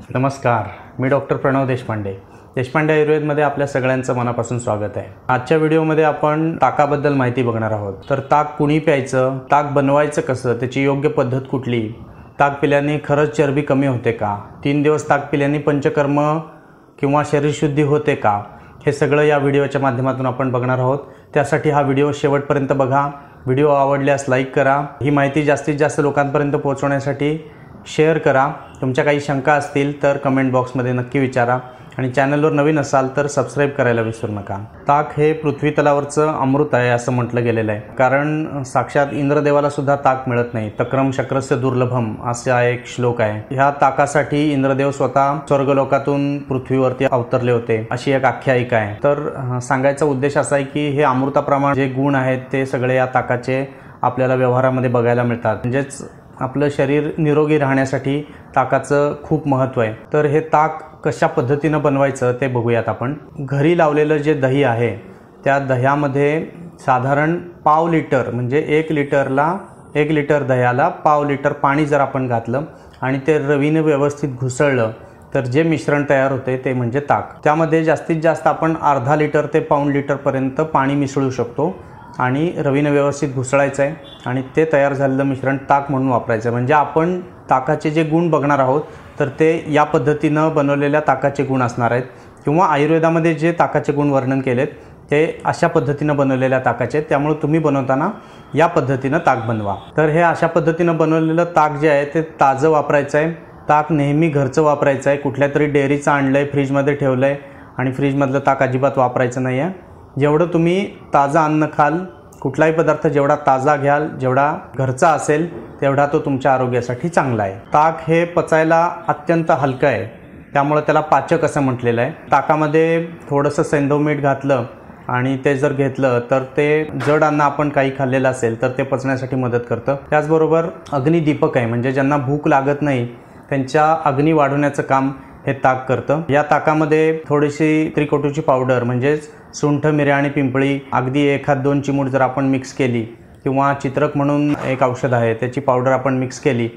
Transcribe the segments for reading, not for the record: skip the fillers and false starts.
नमस्कार, मी डॉक्टर प्रणव देशपांडे आयुर्वेदमध्ये आपल्या सगळ्यांचं मनापासून स्वागत आहे। आजच्या व्हिडिओमध्ये आपण ताकाबद्दल माहिती बघणार आहोत। तर ताक कुणी प्यायचं, ताक बनवायचं कसं, त्याची योग्य पद्धत कुठली, ताक पिल्याने खरंच चरबी कमी होते का, 3 दिवस ताक पिल्याने पंचकर्म किंवा शरीरशुद्धी होते का, हे सगळं या व्हिडिओच्या माध्यमातून आपण बघणार आहोत। त्यासाठी हा व्हिडिओ शेवटपर्यंत बघा। व्हिडिओ आवडल्यास लाईक करा। ही माहिती जास्तीत जास्त लोकांपर्यंत पोहोचवण्यासाठी शेअर करा। तुमच्या काही शंका असतील तर कमेंट बॉक्समध्ये नक्की विचारा आणि चॅनलवर नवीन असाल तर सबस्क्राइब करायला विसरू नका। ताक हे पृथ्वी तलावरचं अमृत आहे असं म्हटलं गेलेलं आहे, कारण साक्षात इंद्रदेवाला सुद्धा ताक मिळत नाही। तक्रम शक्रस्य दुर्लभम असा एक श्लोक आहे। ह्या ताकासाठी इंद्रदेव स्वतः स्वर्गलोकातून पृथ्वीवरती अवतरले होते अशी एक आख्यायिका आहे। तर सांगायचा उद्देश असा आहे की हे अमृताप्रमाणे जे गुण आहेत ते सगळे या ताकाचे आपल्याला व्यवहारामध्ये बघायला मिळतात। म्हणजेच आपलं शरीर निरोगी राहण्यासाठी ताकाचं खूप महत्त्व आहे। तर हे ताक कशा पद्धतीनं बनवायचं ते बघूयात आपण। घरी लावलेलं जे दही आहे त्या दह्यामध्ये साधारण पाव लिटर म्हणजे 1 लिटर दह्याला पाव लिटर पाणी जर आपण घातलं आणि ते रवीने व्यवस्थित घुसळलं तर जे मिश्रण तयार होते ते म्हणजे ताक। त्यामध्ये जास्तीत जास्त आपण अर्धा लिटर ते पाऊण लिटरपर्यंत पाणी मिसळू शकतो आणि रवीने व्यवस्थित घुसळायचं आहे आणि ते तयार झालेलं मिश्रण ताक म्हणून वापरायचं। म्हणजे आपण ताकाचे जे गुण बघणार आहोत तर ते या पद्धतीनं बनवलेल्या ताकाचे गुण असणार आहेत, किंवा आयुर्वेदामध्ये जे ताकाचे गुण वर्णन केलेत ते अशा पद्धतीनं बनवलेल्या ताकाचे। त्यामुळे तुम्ही बनवताना या पद्धतीनं ताक बनवा। तर हे अशा पद्धतीनं बनवलेलं ताक जे आहे ते ताजं वापरायचं आहे। ताक नेहमी घरचं वापरायचं आहे। कुठल्या तरी डेअरीचं आणलं आहे, फ्रीजमध्ये ठेवलं आहे आणि फ्रीजमधलं ताक अजिबात वापरायचं नाही आहे। जेवढं तुम्ही ताजं अन्न खाल, कुठलाही पदार्थ जेवढा ताजा घ्याल, जेवढा घरचा असेल तेवढा तो तुमच्या आरोग्यासाठी चांगला आहे। ताक हे पचायला अत्यंत हलकं आहे, त्यामुळे त्याला पाचक असं म्हटलेलं आहे। ताकामध्ये थोडंसं सैंधव मीठ घातलं आणि ते जर घेतलं तर ते जड अन्न आपण काही खाल्लेलं असेल तर ते पचण्यासाठी मदत करतं। त्याचबरोबर अग्निदीपक आहे, म्हणजे ज्यांना भूक लागत नाही त्यांच्या अग्नी वाढवण्याचं काम हे ताक करतं। या ताकामध्ये थोडीशी त्रिकोटूची पावडर म्हणजेच सुंठ, मिऱ्या आणि पिंपळी अगदी 1-2 चिमूट जर आपण मिक्स केली, किंवा चित्रक म्हणून एक औषध आहे त्याची पावडर आपण मिक्स केली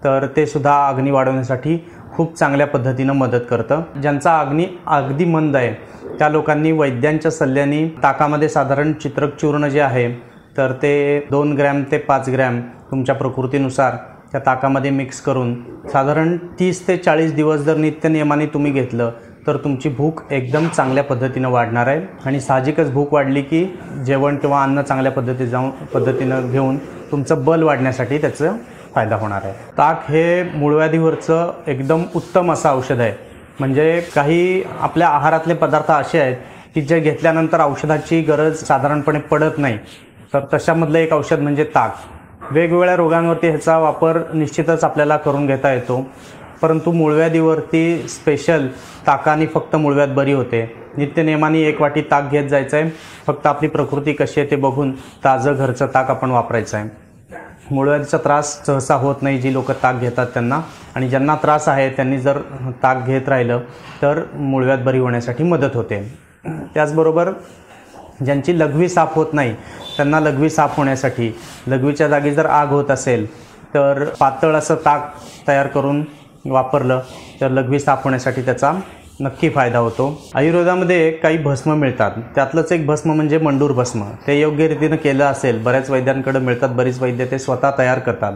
तर ते सुद्धा अग्नी वाढवण्यासाठी खूप चांगल्या पद्धतीनं मदत करतं। ज्यांचा अग्नी अगदी मंद आहे त्या लोकांनी वैद्यांच्या सल्ल्याने ताकामध्ये साधारण चित्रक चूर्ण जे आहे तर ते 2 ग्रॅम ते 5 ग्रॅम तुमच्या प्रकृतीनुसार त्या ताकामध्ये मिक्स करून साधारण 30 ते 40 दिवस जर नित्यनियमाने तुम्ही घेतलं तर तुमची भूक एकदम चांगल्या पद्धतीनं वाढणार आहे। आणि साहजिकच भूक वाढली की जेवण किंवा अन्न चांगल्या पद्धतीनं घेऊन तुमचं बल वाढण्यासाठी त्याचं फायदा होणार आहे। ताक हे मूळव्याधीवरचं एकदम उत्तम असं औषध आहे। म्हणजे काही आपल्या आहारातले पदार्थ असे आहेत की जे घेतल्यानंतर औषधाची गरज साधारणपणे पडत नाही, तर तशामधलं एक औषध म्हणजे ताक। वेगवेगळ्या रोगांवरती ह्याचा वापर निश्चितच आपल्याला करून घेता येतो, परंतु मूळव्याधीवरती स्पेशल ताकाने फक्त मूळव्याध बरी होते। नित्यनेमाने 1 वाटी ताक घेत जायचं आहे। फक्त आपली प्रकृती कशी आहे ते बघून ताजं घरचं ताक आपण वापरायचं आहे। मूळव्याधीचा त्रास सहसा होत नाही जी लोक ताक घेतात त्यांना, आणि ज्यांना त्रास आहे त्यांनी जर ताक घेत राहिलं तर मूळव्याध बरी होण्यासाठी मदत होते। त्याचबरोबर ज्यांची लघवी साफ होत नाही त्यांना लघवी साफ होण्यासाठी, लघवीच्या जागी जर आग होत असेल तर पातळ असं ताक तयार करून वापरलं तर लघवी साफ होण्यासाठी त्याचा नक्की फायदा होतो। आयुर्वेदामध्ये काही भस्म मिळतात, त्यातलंच एक भस्म म्हणजे मंडूर भस्म। ते योग्य रीतीनं केलं असेल, बऱ्याच वैद्यांकडे मिळतात, बरीच वैद्य ते स्वतः तयार करतात।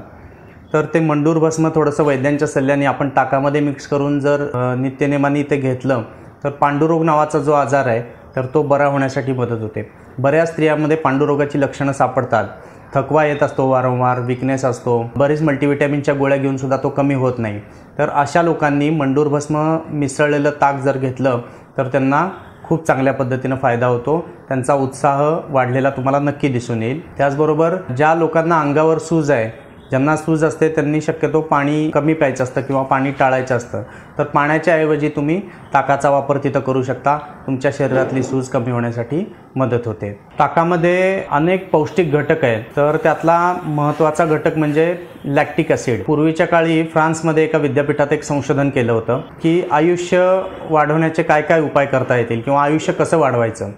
तर ते मंडूर भस्म थोडंसं वैद्यांच्या सल्ल्याने आपण ताकामध्ये मिक्स करून जर नित्यनेमाने ते घेतलं तर पांडुरोग नावाचा जो आजार आहे तर तो बरा होण्यासाठी मदत होते। बऱ्याच स्त्रियांमध्ये पांडुरोगाची लक्षणं सापडतात। थकवा येत असतो, वारंवार विकनेस असतो, बरीच मल्टीव्हिटॅमिनच्या गोळ्या घेऊन सुद्धा तो कमी होत नाही। तर अशा लोकांनी मंडूर भस्म मिसळलेलं ताक जर घेतलं तर त्यांना खूप चांगल्या पद्धतीनं फायदा होतो। त्यांचा उत्साह वाढलेला तुम्हाला नक्की दिसून येईल। त्याचबरोबर ज्या लोकांना अंगावर सूज आहे, ज्यांना सूज असते त्यांनी शक्यतो पाणी कमी प्यायचं असतं किंवा पाणी टाळायचं असतं, तर पाण्याच्या ऐवजी तुम्ही ताकाचा वापर तिथं करू शकता। तुमच्या शरीरातली सूज कमी होण्यासाठी मदत होते। ताकामध्ये अनेक पौष्टिक घटक आहेत, तर त्यातला महत्त्वाचा घटक म्हणजे लॅक्टिक ॲसिड। पूर्वीच्या काळी फ्रान्समध्ये एका विद्यापीठात एक संशोधन केलं होतं की आयुष्य वाढवण्याचे काय काय उपाय करता येतील किंवा आयुष्य कसं वाढवायचं।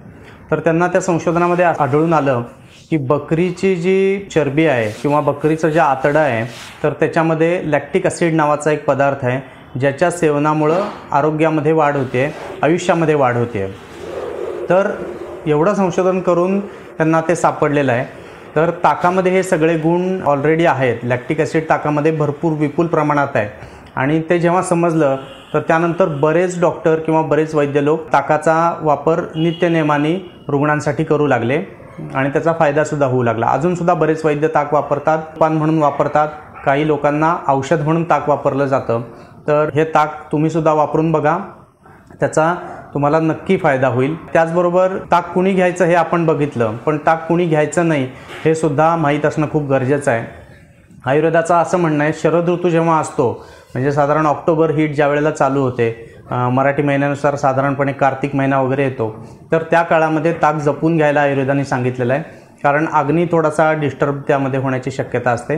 तर त्यांना त्या संशोधनामध्ये आढळून आलं की बकरीची जी चरबी आहे किंवा बकरीचं जे आतडं आहे तर त्याच्यामध्ये लॅक्टिक ॲसिड नावाचा एक पदार्थ आहे ज्याच्या सेवनामुळं आरोग्यामध्ये वाढ होते, आयुष्यामध्ये वाढ होते। तर एवढं संशोधन करून त्यांना ते सापडलेलं आहे। तर ताकामध्ये हे सगळे गुण ऑलरेडी आहेत। लॅक्टिक ॲसिड ताकामध्ये भरपूर विपुल प्रमाणात आहे आणि ते जेव्हा समजलं तर त्यानंतर बरेच डॉक्टर किंवा बरेच वैद्य लोक ताकाचा वापर नित्यनेमाने रुग्णांसाठी करू लागले आणि त्याचा फायदासुद्धा होऊ लागला। अजूनसुद्धा बरेच वैद्य ताक वापरतात, पान म्हणून वापरतात, काही लोकांना औषध म्हणून ताक वापरलं जातं। तर हे ताक तुम्हीसुद्धा वापरून बघा, त्याचा तुम्हाला नक्की फायदा होईल। त्याचबरोबर ताक कुणी घ्यायचं हे आपण बघितलं, पण ताक कुणी घ्यायचं नाही हे सुद्धा माहीत असणं खूप गरजेचं आहे। आयुर्वेदाचं असं म्हणणं आहे, शरद ऋतू जेव्हा असतो म्हणजे साधारण ऑक्टोबर हीट ज्या वेळेला चालू होते, मराठी महिन्यानुसार साधारणपणे कार्तिक महिना वगैरे येतो, तर त्या काळामध्ये ताक जपून घ्यायला आयुर्वेदाने सांगितलेलं आहे। कारण अग्नी थोडासा डिस्टर्ब त्यामध्ये होण्याची शक्यता असते,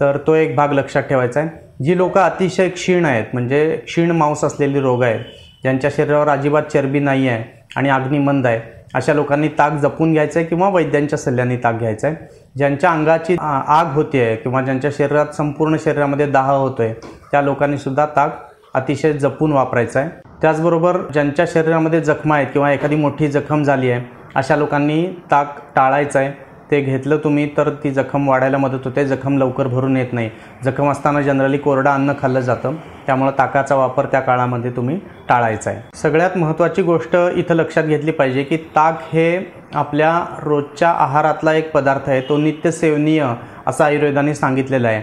तर तो एक भाग लक्षात ठेवायचा आहे। जी लोक अतिशय क्षीण आहेत, म्हणजे क्षीण मांस असलेली रोग आहेत, ज्यांच्या शरीरावर अजिबात चरबी नाही आहे आणि अग्नी मंद आहे, अशा लोकांनी ताक जपून घ्यायचं आहे किंवा वैद्यांच्या सल्ल्याने ताक घ्यायचं आहे। ज्यांच्या अंगाची आग होते आहे किंवा ज्यांच्या शरीरात संपूर्ण शरीरामध्ये दाह होतो आहे, त्या लोकांनी सुद्धा ताक अतिशय जपून वापरायचं आहे। त्याचबरोबर ज्यांच्या शरीरामध्ये जखमा आहेत किंवा एखादी मोठी जखम झाली आहे, अशा लोकांनी ताक टाळायचं आहे। ते घेतलं तुम्ही तर ती जखम वाढायला मदत होते, जखम लवकर भरून येत नाही। जखम असताना जनरली कोरडं अन्न खाल्लं जातं, त्यामुळे ताकाचा वापर त्या काळामध्ये तुम्ही टाळायचा आहे। सगळ्यात महत्त्वाची गोष्ट इथं लक्षात घेतली पाहिजे की ताक हे आपल्या रोजच्या आहारातला एक पदार्थ आहे, तो नित्य सेवनीय असं आयुर्वेदाने सांगितलेलं आहे।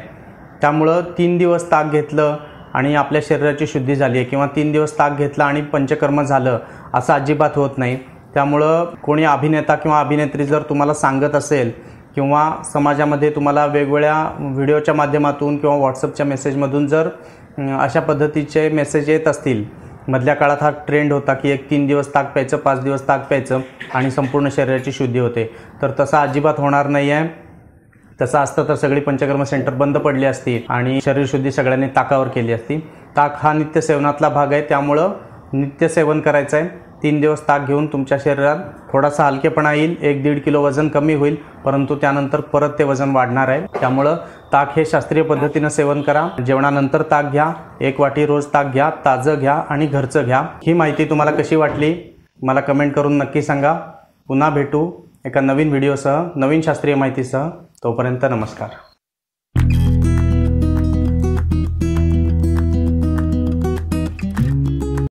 त्यामुळं 3 दिवस ताक घेतलं आणि आपल्या शरीराची शुद्धी झाली आहे किंवा 3 दिवस ताक घेतलं आणि पंचकर्म झालं असं अजिबात होत नाही। त्यामुळं कोणी अभिनेता किंवा अभिनेत्री जर तुम्हाला सांगत असेल किंवा समाजामध्ये तुम्हाला वेगवेगळ्या व्हिडिओच्या माध्यमातून किंवा व्हॉट्सअपच्या मेसेजमधून जर अशा पद्धतीचे मेसेज येत असतील, मधल्या काळात हा ट्रेंड होता की 3 दिवस ताक प्यायचं, 5 दिवस ताक प्यायचं आणि संपूर्ण शरीराची शुद्धी होते, तर तसं अजिबात होणार नाही आहे। तसं असतं तर सगळी पंचकर्म सेंटर बंद पडली असती आणि शरीरशुद्धी सगळ्यांनी ताकावर केली असती। ताक हा नित्य सेवनातला भाग आहे, त्यामुळं नित्य सेवन करायचं आहे। 3 दिवस ताक घेऊन तुमच्या शरीरात थोडासा हलकेपणा येईल, 1-1.5 किलो वजन कमी होईल, परंतु त्यानंतर परत ते वजन वाढणार आहे। त्यामुळं ताक हे शास्त्रीय पद्धतीनं सेवन करा। जेवणानंतर ताक घ्या, 1 वाटी रोज ताक घ्या, ताजं घ्या आणि घरचं घ्या। ही माहिती तुम्हाला कशी वाटली मला कमेंट करून नक्की सांगा। पुन्हा भेटू एका नवीन व्हिडिओसह, नवीन शास्त्रीय माहितीसह। तोपर्यंत नमस्कार।